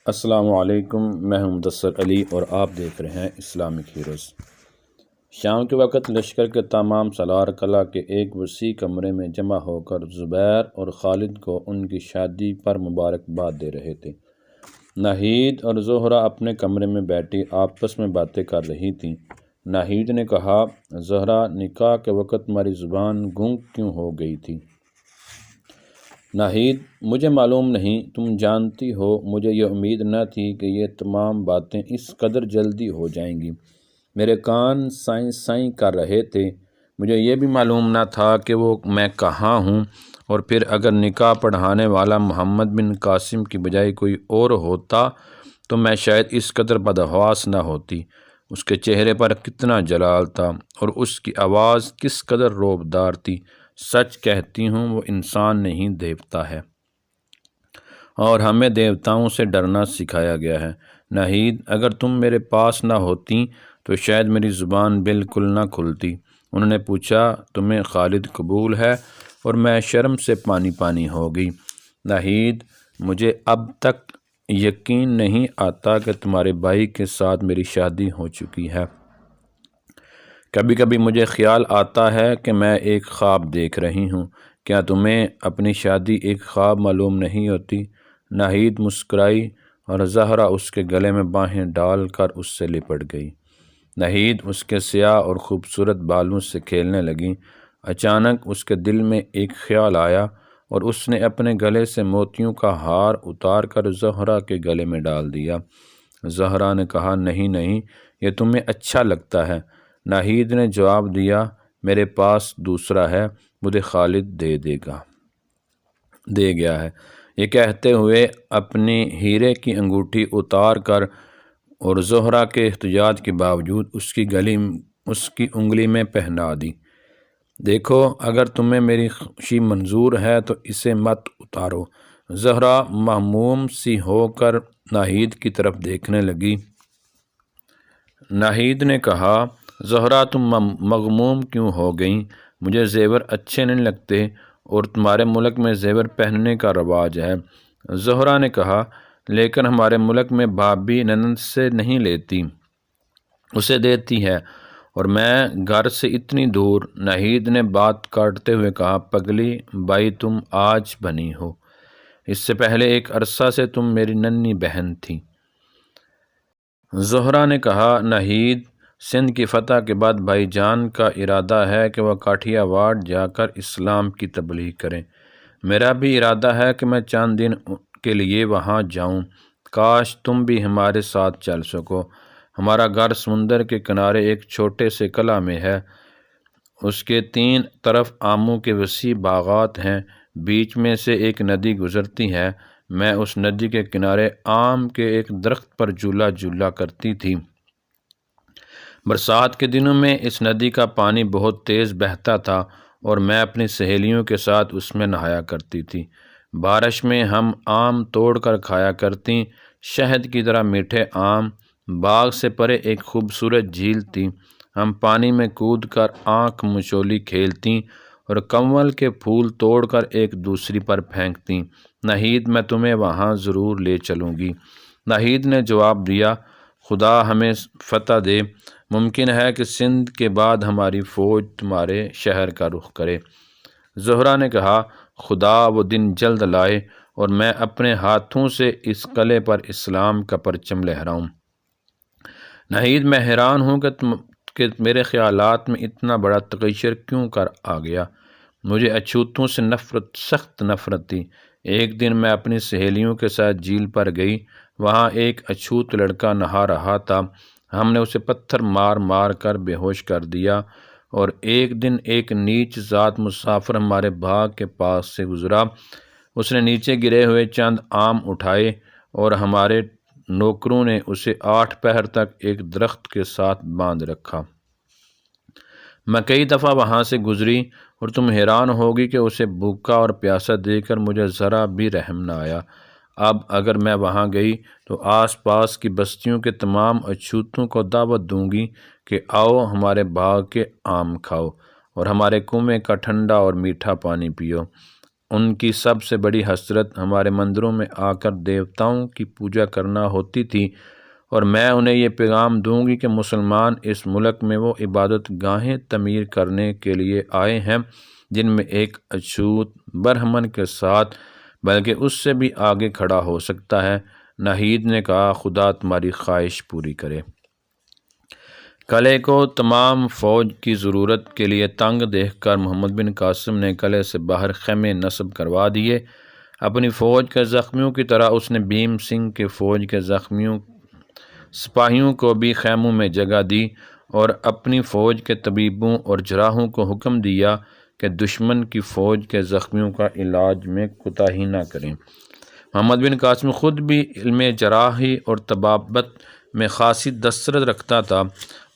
السلام علیکم، میں ہوں مدثر علی اور آپ دیکھ رہے ہیں اسلامک ہیروز۔ شام کے وقت لشکر کے تمام سالار قلعہ کے ایک وسیع کمرے میں جمع ہو کر زبیر اور خالد کو ان کی شادی پر مبارکباد دے رہے تھے۔ ناہید اور زہرہ اپنے کمرے میں بیٹھی آپس میں باتیں کر رہی تھیں۔ ناہید نے کہا، زہرہ، نکاح کے وقت تمہاری زبان گونگ کیوں ہو گئی تھی؟ ناہید: مجھے معلوم نہیں، تم جانتی ہو مجھے یہ امید نہ تھی کہ یہ تمام باتیں اس قدر جلدی ہو جائیں گی۔ میرے کان سائیں سائیں کر رہے تھے۔ مجھے یہ بھی معلوم نہ تھا کہ میں کہاں ہوں، اور پھر اگر نکاح پڑھانے والا محمد بن قاسم کی بجائے کوئی اور ہوتا تو میں شاید اس قدر بدحواس نہ ہوتی۔ اس کے چہرے پر کتنا جلال تھا اور اس کی آواز کس قدر رعبدار تھی۔ سچ کہتی ہوں، وہ انسان نہیں، دیوتا ہے، اور ہمیں دیوتاؤں سے ڈرنا سکھایا گیا ہے۔ ناہید، اگر تم میرے پاس نہ ہوتی تو شاید میری زبان بالکل نہ کھلتی۔ انہوں نے پوچھا، تمہیں خالد قبول ہے؟ اور میں شرم سے پانی پانی ہو گئی۔ ناہید: مجھے اب تک یقین نہیں آتا کہ تمہارے بھائی کے ساتھ میری شادی ہو چکی ہے۔ کبھی کبھی مجھے خیال آتا ہے کہ میں ایک خواب دیکھ رہی ہوں۔ کیا تمہیں اپنی شادی ایک خواب معلوم نہیں ہوتی؟ ناہید مسکرائی اور زہرہ اس کے گلے میں باہیں ڈال کر اس سے لپٹ گئی۔ ناہید اس کے سیاہ اور خوبصورت بالوں سے کھیلنے لگی۔ اچانک اس کے دل میں ایک خیال آیا اور اس نے اپنے گلے سے موتیوں کا ہار اتار کر زہرہ کے گلے میں ڈال دیا۔ زہرہ نے کہا، نہیں نہیں، یہ تمہیں اچھا لگتا ہے۔ ناہید نے جواب دیا، میرے پاس دوسرا ہے، مجھے خالد دے گیا ہے۔ یہ کہتے ہوئے اپنی ہیرے کی انگوٹھی اتار کر اور زہرہ کے احتجاج کے باوجود اس کی انگلی میں پہنا دی۔ دیکھو، اگر تمہیں میری خوشی منظور ہے تو اسے مت اتارو۔ زہرہ مہموم سی ہو کر ناہید کی طرف دیکھنے لگی۔ ناہید نے کہا، زہرہ، تم مغموم کیوں ہو گئیں؟ مجھے زیور اچھے نہیں لگتے، اور تمہارے ملک میں زیور پہننے کا رواج ہے۔ زہرہ نے کہا، لیکن ہمارے ملک میں بھابھی نند سے نہیں لیتی، اسے دیتی ہے، اور میں گھر سے اتنی دور۔ ناہید نے بات کاٹتے ہوئے کہا، پگلی بائی، تم آج بنی ہو، اس سے پہلے ایک عرصہ سے تم میری ننھی بہن تھی۔ زہرہ نے کہا، ناہید، سندھ کی فتح کے بعد بھائی جان کا ارادہ ہے کہ وہ کاٹھیا واڑ جا کر اسلام کی تبلیغ کریں۔ میرا بھی ارادہ ہے کہ میں چند دن کے لیے وہاں جاؤں۔ کاش تم بھی ہمارے ساتھ چل سکو۔ ہمارا گھر سمندر کے کنارے ایک چھوٹے سے قلعہ میں ہے۔ اس کے 3 طرف آموں کے وسیع باغات ہیں، بیچ میں سے ایک ندی گزرتی ہے۔ میں اس ندی کے کنارے آم کے ایک درخت پر جھولا کرتی تھی۔ برسات کے دنوں میں اس ندی کا پانی بہت تیز بہتا تھا اور میں اپنی سہیلیوں کے ساتھ اس میں نہایا کرتی تھی۔ بارش میں ہم آم توڑ کر کھایا کرتیں، شہد کی طرح میٹھے آم۔ باغ سے پرے ایک خوبصورت جھیل تھی۔ ہم پانی میں کود کر آنکھ مچولی کھیلتیں اور کنول کے پھول توڑ کر ایک دوسری پر پھینکتیں۔ ناہید، میں تمہیں وہاں ضرور لے چلوں گی۔ ناہید نے جواب دیا، خدا ہمیں فتح دے، ممکن ہے کہ سندھ کے بعد ہماری فوج تمہارے شہر کا رخ کرے۔ زہرہ نے کہا، خدا وہ دن جلد لائے اور میں اپنے ہاتھوں سے اس قلعے پر اسلام کا پرچم لہراؤں۔ ناہید، میں حیران ہوں کہ میرے خیالات میں اتنا بڑا تغیر کیوں کر آ گیا۔ مجھے اچھوتوں سے سخت نفرت تھی۔ ایک دن میں اپنی سہیلیوں کے ساتھ جھیل پر گئی۔ وہاں ایک اچھوت لڑکا نہا رہا تھا۔ ہم نے اسے پتھر مار مار کر بے ہوش کر دیا، اور ایک دن ایک نیچ ذات مسافر ہمارے باغ کے پاس سے گزرا۔ اس نے نیچے گرے ہوئے چند آم اٹھائے اور ہمارے نوکروں نے اسے 8 پہر تک ایک درخت کے ساتھ باندھ رکھا۔ میں کئی دفعہ وہاں سے گزری اور تم حیران ہوگی کہ اسے بھوکا اور پیاسا دیکھ کر مجھے ذرا بھی رحم نہ آیا۔ اب اگر میں وہاں گئی تو آس پاس کی بستیوں کے تمام اچھوتوں کو دعوت دوں گی کہ آؤ ہمارے باغ کے آم کھاؤ اور ہمارے کنویں کا ٹھنڈا اور میٹھا پانی پیو۔ ان کی سب سے بڑی حسرت ہمارے مندروں میں آ کر دیوتاؤں کی پوجا کرنا ہوتی تھی، اور میں انہیں یہ پیغام دوں گی کہ مسلمان اس ملک میں وہ عبادت گاہیں تعمیر کرنے کے لیے آئے ہیں جن میں ایک اچھوت برہمن کے ساتھ بلکہ اس سے بھی آگے کھڑا ہو سکتا ہے۔ ناہید نے کہا، خدا تمہاری خواہش پوری کرے۔ قلعے کو تمام فوج کی ضرورت کے لیے تنگ دیکھ کر محمد بن قاسم نے قلعے سے باہر خیمے نصب کروا دیے۔ اپنی فوج کے زخمیوں کی طرح اس نے بھیم سنگھ کے فوج کے زخمیوں سپاہیوں کو بھی خیموں میں جگہ دی اور اپنی فوج کے طبیبوں اور جراحوں کو حکم دیا کہ دشمن کی فوج کے زخمیوں کا علاج میں کوتاہی نہ کریں۔ محمد بن قاسم خود بھی علم جراحی اور طبابت میں خاصی دسترس رکھتا تھا۔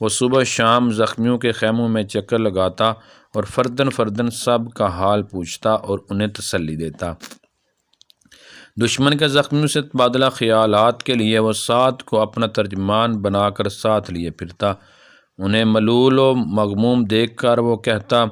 وہ صبح شام زخمیوں کے خیموں میں چکر لگاتا اور فردن فردن سب کا حال پوچھتا اور انہیں تسلی دیتا۔ دشمن کے زخمیوں سے تبادلہ خیالات کے لیے وہ سعد کو اپنا ترجمان بنا کر ساتھ لیے پھرتا۔ انہیں ملول و مغموم دیکھ کر وہ کہتا،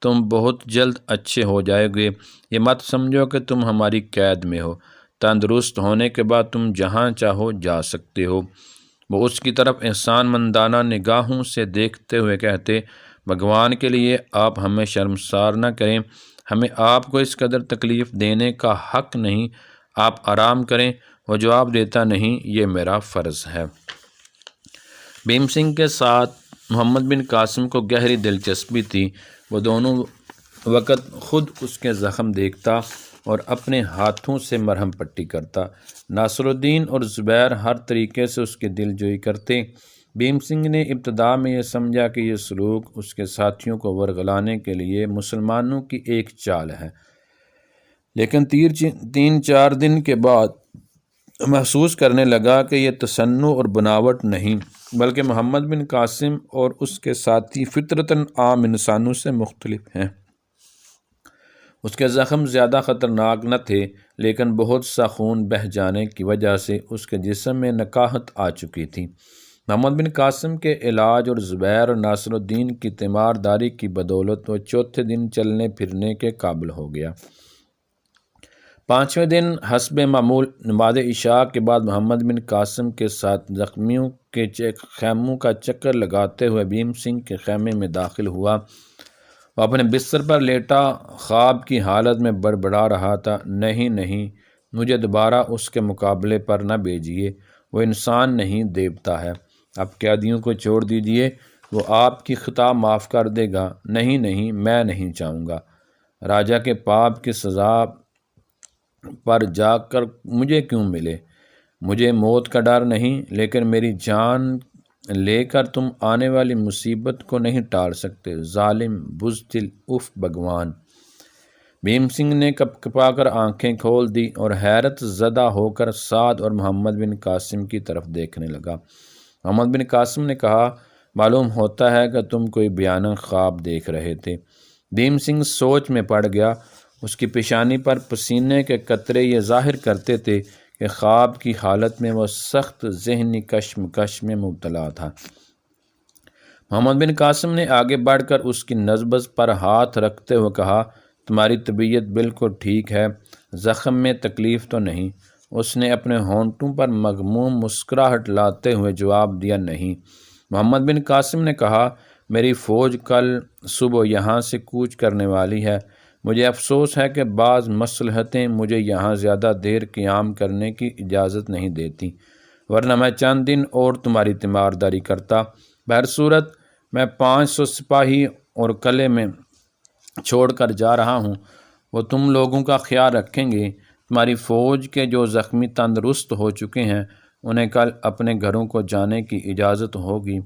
تم بہت جلد اچھے ہو جائے گے، یہ مت سمجھو کہ تم ہماری قید میں ہو، تندرست ہونے کے بعد تم جہاں چاہو جا سکتے ہو۔ وہ اس کی طرف احسان مندانہ نگاہوں سے دیکھتے ہوئے کہتے، بھگوان کے لیے آپ ہمیں شرمسار نہ کریں، ہمیں آپ کو اس قدر تکلیف دینے کا حق نہیں، آپ آرام کریں۔ وہ جواب دیتا، نہیں، یہ میرا فرض ہے۔ بھیم سنگھ کے ساتھ محمد بن قاسم کو گہری دلچسپی تھی۔ وہ دونوں وقت خود اس کے زخم دیکھتا اور اپنے ہاتھوں سے مرہم پٹی کرتا۔ ناصر الدین اور زبیر ہر طریقے سے اس کی دل جوئی کرتے۔ بھیم سنگھ نے ابتدا میں یہ سمجھا کہ یہ سلوک اس کے ساتھیوں کو ورغلانے کے لیے مسلمانوں کی ایک چال ہے، لیکن 3-4 دن کے بعد محسوس کرنے لگا کہ یہ تصنع اور بناوٹ نہیں، بلکہ محمد بن قاسم اور اس کے ساتھی فطرتاً عام انسانوں سے مختلف ہیں۔ اس کے زخم زیادہ خطرناک نہ تھے، لیکن بہت سا خون بہہ جانے کی وجہ سے اس کے جسم میں نکاہت آ چکی تھی۔ محمد بن قاسم کے علاج اور زبیر اور ناصر الدین کی تیمارداری کی بدولت وہ چوتھے دن چلنے پھرنے کے قابل ہو گیا۔ 5ویں دن حسب معمول نماز عشاء کے بعد محمد بن قاسم کے ساتھ زخمیوں کے خیموں کا چکر لگاتے ہوئے بھیم سنگھ کے خیمے میں داخل ہوا۔ وہ اپنے بستر پر لیٹا خواب کی حالت میں بڑبڑا رہا تھا، نہیں نہیں، مجھے دوبارہ اس کے مقابلے پر نہ بھیجیے، وہ انسان نہیں، دیوتا ہے۔ اب قیدیوں کو چھوڑ دیجیے، وہ آپ کی خطا معاف کر دے گا۔ نہیں نہیں، میں نہیں چاہوں گا راجا کے پاپ کی سزا پر جا کر مجھے کیوں ملے۔ مجھے موت کا ڈر نہیں، لیکن میری جان لے کر تم آنے والی مصیبت کو نہیں ٹال سکتے، ظالم، بزدل، اف بھگوان۔ بھیم سنگھ نے کپ کپا کر آنکھیں کھول دی اور حیرت زدہ ہو کر سعد اور محمد بن قاسم کی طرف دیکھنے لگا۔ محمد بن قاسم نے کہا، معلوم ہوتا ہے کہ تم کوئی بھیانک خواب دیکھ رہے تھے۔ بھیم سنگھ سوچ میں پڑ گیا۔ اس کی پیشانی پر پسینے کے قطرے یہ ظاہر کرتے تھے کہ خواب کی حالت میں وہ سخت ذہنی کشمکش میں مبتلا تھا۔ محمد بن قاسم نے آگے بڑھ کر اس کی نزبز پر ہاتھ رکھتے ہوئے کہا، تمہاری طبیعت بالکل ٹھیک ہے، زخم میں تکلیف تو نہیں؟ اس نے اپنے ہونٹوں پر مغموم مسکراہٹ لاتے ہوئے جواب دیا، نہیں۔ محمد بن قاسم نے کہا، میری فوج کل صبح یہاں سے کوچ کرنے والی ہے۔ مجھے افسوس ہے کہ بعض مصلحتیں مجھے یہاں زیادہ دیر قیام کرنے کی اجازت نہیں دیتی، ورنہ میں چند دن اور تمہاری تیمارداری کرتا۔ بہرصورت میں 500 سپاہی اور قلعے میں چھوڑ کر جا رہا ہوں، وہ تم لوگوں کا خیال رکھیں گے۔ تمہاری فوج کے جو زخمی تندرست ہو چکے ہیں انہیں کل اپنے گھروں کو جانے کی اجازت ہوگی۔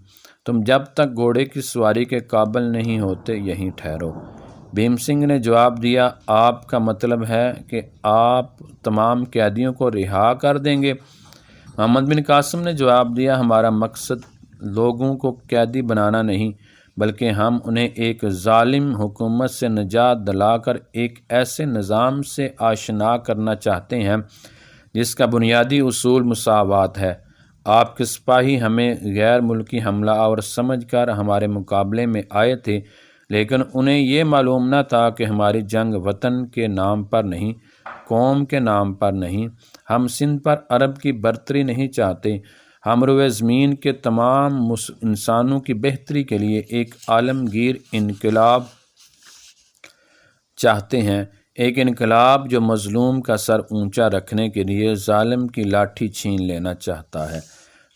تم جب تک گھوڑے کی سواری کے قابل نہیں ہوتے یہیں ٹھہرو۔ بھیم سنگھ نے جواب دیا، آپ کا مطلب ہے کہ آپ تمام قیدیوں کو رہا کر دیں گے؟ محمد بن قاسم نے جواب دیا، ہمارا مقصد لوگوں کو قیدی بنانا نہیں، بلکہ ہم انہیں ایک ظالم حکومت سے نجات دلا کر ایک ایسے نظام سے آشنا کرنا چاہتے ہیں جس کا بنیادی اصول مساوات ہے۔ آپ کے سپاہی ہمیں غیر ملکی حملہ آور سمجھ کر ہمارے مقابلے میں آئے تھے، لیکن انہیں یہ معلوم نہ تھا کہ ہماری جنگ وطن کے نام پر نہیں، قوم کے نام پر نہیں۔ ہم سندھ پر عرب کی برتری نہیں چاہتے، ہم روئے زمین کے تمام انسانوں کی بہتری کے لیے ایک عالمگیر انقلاب چاہتے ہیں، ایک انقلاب جو مظلوم کا سر اونچا رکھنے کے لیے ظالم کی لاٹھی چھین لینا چاہتا ہے۔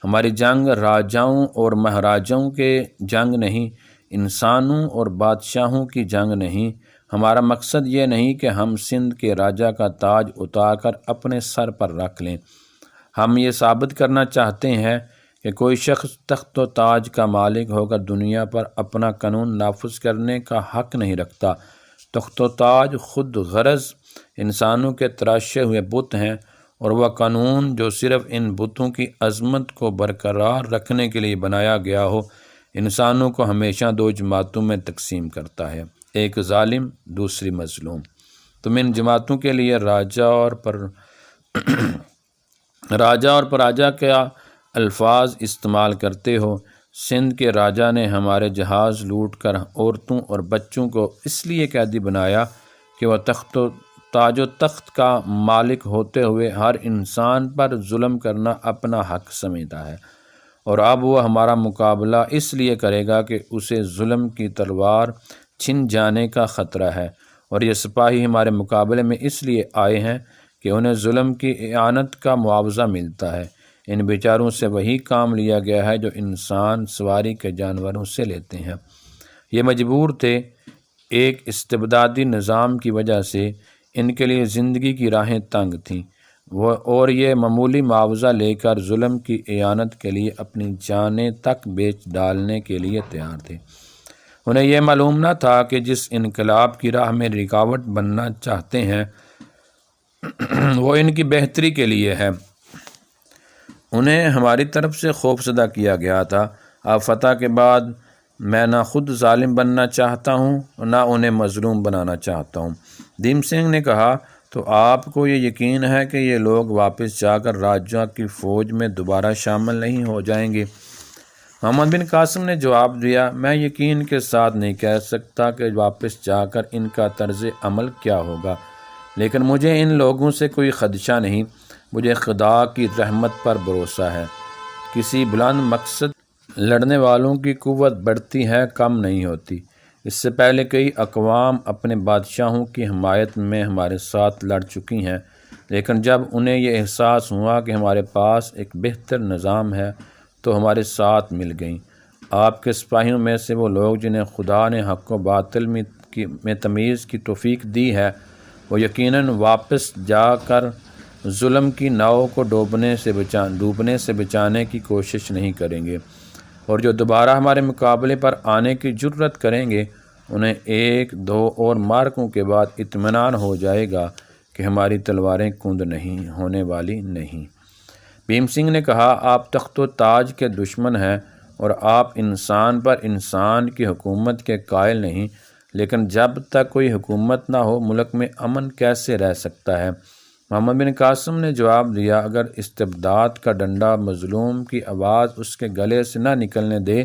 ہماری جنگ راجاؤں اور مہاراجاؤں کے جنگ نہیں، انسانوں اور بادشاہوں کی جنگ نہیں۔ ہمارا مقصد یہ نہیں کہ ہم سندھ کے راجا کا تاج اتار کر اپنے سر پر رکھ لیں۔ ہم یہ ثابت کرنا چاہتے ہیں کہ کوئی شخص تخت و تاج کا مالک ہو کر دنیا پر اپنا قانون نافذ کرنے کا حق نہیں رکھتا۔ تخت و تاج خود غرض انسانوں کے تراشے ہوئے بت ہیں، اور وہ قانون جو صرف ان بتوں کی عظمت کو برقرار رکھنے کے لیے بنایا گیا ہو، انسانوں کو ہمیشہ دو جماعتوں میں تقسیم کرتا ہے، ایک ظالم، دوسری مظلوم۔ تم ان جماعتوں کے لیے راجا اور پراجا کا الفاظ استعمال کرتے ہو۔ سندھ کے راجا نے ہمارے جہاز لوٹ کر عورتوں اور بچوں کو اس لیے قیدی بنایا کہ وہ تاج و تخت کا مالک ہوتے ہوئے ہر انسان پر ظلم کرنا اپنا حق سمجھتا ہے، اور اب وہ ہمارا مقابلہ اس لیے کرے گا کہ اسے ظلم کی تلوار چھن جانے کا خطرہ ہے، اور یہ سپاہی ہمارے مقابلے میں اس لیے آئے ہیں کہ انہیں ظلم کی اعانت کا معاوضہ ملتا ہے۔ ان بیچاروں سے وہی کام لیا گیا ہے جو انسان سواری کے جانوروں سے لیتے ہیں۔ یہ مجبور تھے، ایک استبدادی نظام کی وجہ سے ان کے لیے زندگی کی راہیں تنگ تھیں، اور یہ معمولی معاوضہ لے کر ظلم کی اعانت کے لیے اپنی جانیں تک بیچ ڈالنے کے لیے تیار تھے۔ انہیں یہ معلوم نہ تھا کہ جس انقلاب کی راہ میں رکاوٹ بننا چاہتے ہیں وہ ان کی بہتری کے لیے ہے۔ انہیں ہماری طرف سے خوف زدہ کیا گیا تھا۔ اب فتح کے بعد میں نہ خود ظالم بننا چاہتا ہوں اور نہ انہیں مظلوم بنانا چاہتا ہوں۔ دھیم سنگھ نے کہا، تو آپ کو یہ یقین ہے کہ یہ لوگ واپس جا کر راجا کی فوج میں دوبارہ شامل نہیں ہو جائیں گے؟ محمد بن قاسم نے جواب دیا، میں یقین کے ساتھ نہیں کہہ سکتا کہ واپس جا کر ان کا طرز عمل کیا ہوگا، لیکن مجھے ان لوگوں سے کوئی خدشہ نہیں، مجھے خدا کی رحمت پر بھروسہ ہے۔ کسی بلند مقصد لڑنے والوں کی قوت بڑھتی ہے، کم نہیں ہوتی۔ اس سے پہلے کئی اقوام اپنے بادشاہوں کی حمایت میں ہمارے ساتھ لڑ چکی ہیں، لیکن جب انہیں یہ احساس ہوا کہ ہمارے پاس ایک بہتر نظام ہے تو ہمارے ساتھ مل گئیں۔ آپ کے سپاہیوں میں سے وہ لوگ جنہیں خدا نے حق و باطل میں تمیز کی توفیق دی ہے، وہ یقیناً واپس جا کر ظلم کی ناؤ کو ڈوبنے سے بچانے کی کوشش نہیں کریں گے، اور جو دوبارہ ہمارے مقابلے پر آنے کی جرت کریں گے انہیں ایک دو اور مارکوں کے بعد اطمینان ہو جائے گا کہ ہماری تلواریں کند نہیں ہونے والی نہیں۔ بھیم سنگھ نے کہا، آپ تخت و تاج کے دشمن ہیں اور آپ انسان پر انسان کی حکومت کے قائل نہیں، لیکن جب تک کوئی حکومت نہ ہو ملک میں امن کیسے رہ سکتا ہے؟ محمد بن قاسم نے جواب دیا، اگر استبداد کا ڈنڈا مظلوم کی آواز اس کے گلے سے نہ نکلنے دے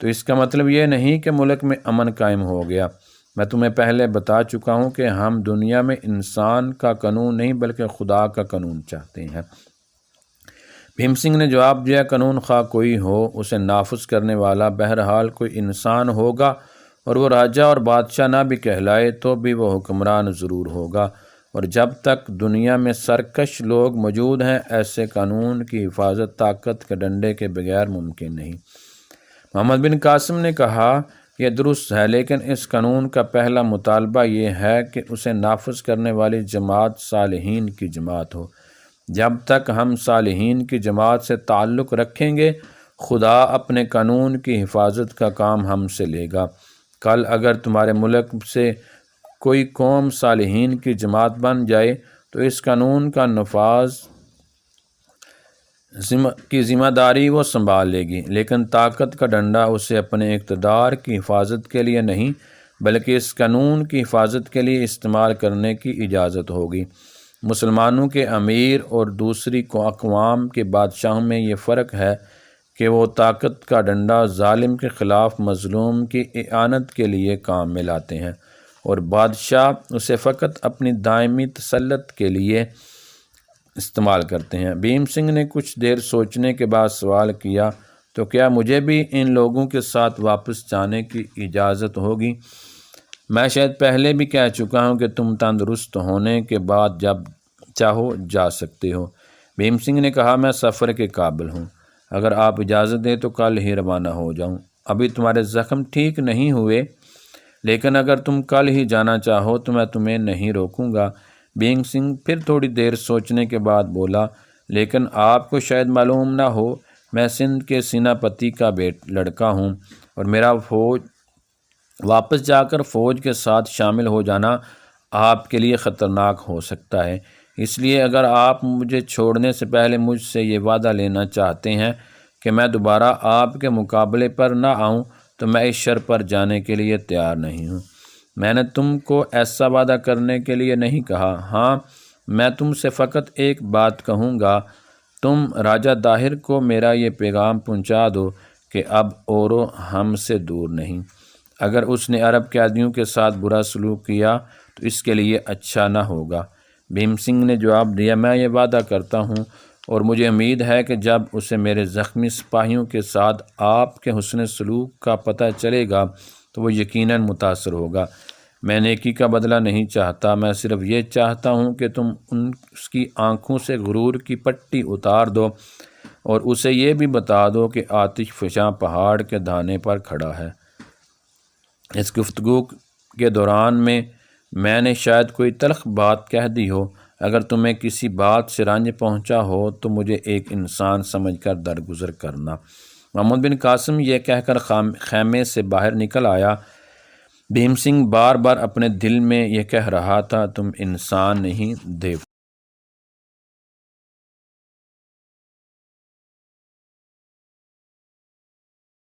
تو اس کا مطلب یہ نہیں کہ ملک میں امن قائم ہو گیا۔ میں تمہیں پہلے بتا چکا ہوں کہ ہم دنیا میں انسان کا قانون نہیں بلکہ خدا کا قانون چاہتے ہیں۔ بھیم سنگھ نے جواب دیا، قانون خواہ کوئی ہو، اسے نافذ کرنے والا بہرحال کوئی انسان ہوگا، اور وہ راجا اور بادشاہ نہ بھی کہلائے تو بھی وہ حکمران ضرور ہوگا، اور جب تک دنیا میں سرکش لوگ موجود ہیں ایسے قانون کی حفاظت طاقت کے ڈنڈے کے بغیر ممکن نہیں۔ محمد بن قاسم نے کہا، یہ درست ہے، لیکن اس قانون کا پہلا مطالبہ یہ ہے کہ اسے نافذ کرنے والی جماعت صالحین کی جماعت ہو۔ جب تک ہم صالحین کی جماعت سے تعلق رکھیں گے خدا اپنے قانون کی حفاظت کا کام ہم سے لے گا۔ کل اگر تمہارے ملک سے کوئی قوم صالحین کی جماعت بن جائے تو اس قانون کا نفاذ کی ذمہ داری وہ سنبھال لے گی، لیکن طاقت کا ڈنڈا اسے اپنے اقتدار کی حفاظت کے لیے نہیں بلکہ اس قانون کی حفاظت کے لیے استعمال کرنے کی اجازت ہوگی۔ مسلمانوں کے امیر اور دوسری اقوام کے بادشاہوں میں یہ فرق ہے کہ وہ طاقت کا ڈنڈا ظالم کے خلاف مظلوم کی اعانت کے لیے کام میں لاتے ہیں، اور بادشاہ اسے فقط اپنی دائمی تسلط کے لیے استعمال کرتے ہیں۔ بھیم سنگھ نے کچھ دیر سوچنے کے بعد سوال کیا، تو کیا مجھے بھی ان لوگوں کے ساتھ واپس جانے کی اجازت ہوگی؟ میں شاید پہلے بھی کہہ چکا ہوں کہ تم تندرست ہونے کے بعد جب چاہو جا سکتے ہو۔ بھیم سنگھ نے کہا، میں سفر کے قابل ہوں، اگر آپ اجازت دیں تو کل ہی روانہ ہو جاؤں۔ ابھی تمہارے زخم ٹھیک نہیں ہوئے، لیکن اگر تم کل ہی جانا چاہو تو میں تمہیں نہیں روکوں گا۔ بھیم سنگھ پھر تھوڑی دیر سوچنے کے بعد بولا، لیکن آپ کو شاید معلوم نہ ہو، میں سندھ کے سیناپتی کا لڑکا ہوں، اور میرا واپس جا کر فوج کے ساتھ شامل ہو جانا آپ کے لیے خطرناک ہو سکتا ہے۔ اس لیے اگر آپ مجھے چھوڑنے سے پہلے مجھ سے یہ وعدہ لینا چاہتے ہیں کہ میں دوبارہ آپ کے مقابلے پر نہ آؤں، تو میں اس شرط پر جانے کے لیے تیار نہیں ہوں۔ میں نے تم کو ایسا وعدہ کرنے کے لیے نہیں کہا۔ ہاں، میں تم سے فقط ایک بات کہوں گا، تم راجہ طاہر کو میرا یہ پیغام پہنچا دو کہ اب اورو ہم سے دور نہیں۔ اگر اس نے عرب قیدیوں کے ساتھ برا سلوک کیا تو اس کے لیے اچھا نہ ہوگا۔ بھیم سنگھ نے جواب دیا، میں یہ وعدہ کرتا ہوں، اور مجھے امید ہے کہ جب اسے میرے زخمی سپاہیوں کے ساتھ آپ کے حسن سلوک کا پتہ چلے گا تو وہ یقیناً متاثر ہوگا۔ میں نیکی کا بدلہ نہیں چاہتا، میں صرف یہ چاہتا ہوں کہ تم اس کی آنکھوں سے غرور کی پٹی اتار دو اور اسے یہ بھی بتا دو کہ آتش فشاں پہاڑ کے دھانے پر کھڑا ہے۔ اس گفتگو کے دوران میں نے شاید کوئی تلخ بات کہہ دی ہو۔ اگر تمہیں کسی بات سے رنج پہنچا ہو تو مجھے ایک انسان سمجھ کر درگزر کرنا۔ محمود بن قاسم یہ کہہ کر خیمے سے باہر نکل آیا۔ بھیم سنگھ بار بار اپنے دل میں یہ کہہ رہا تھا، تم انسان نہیں دیو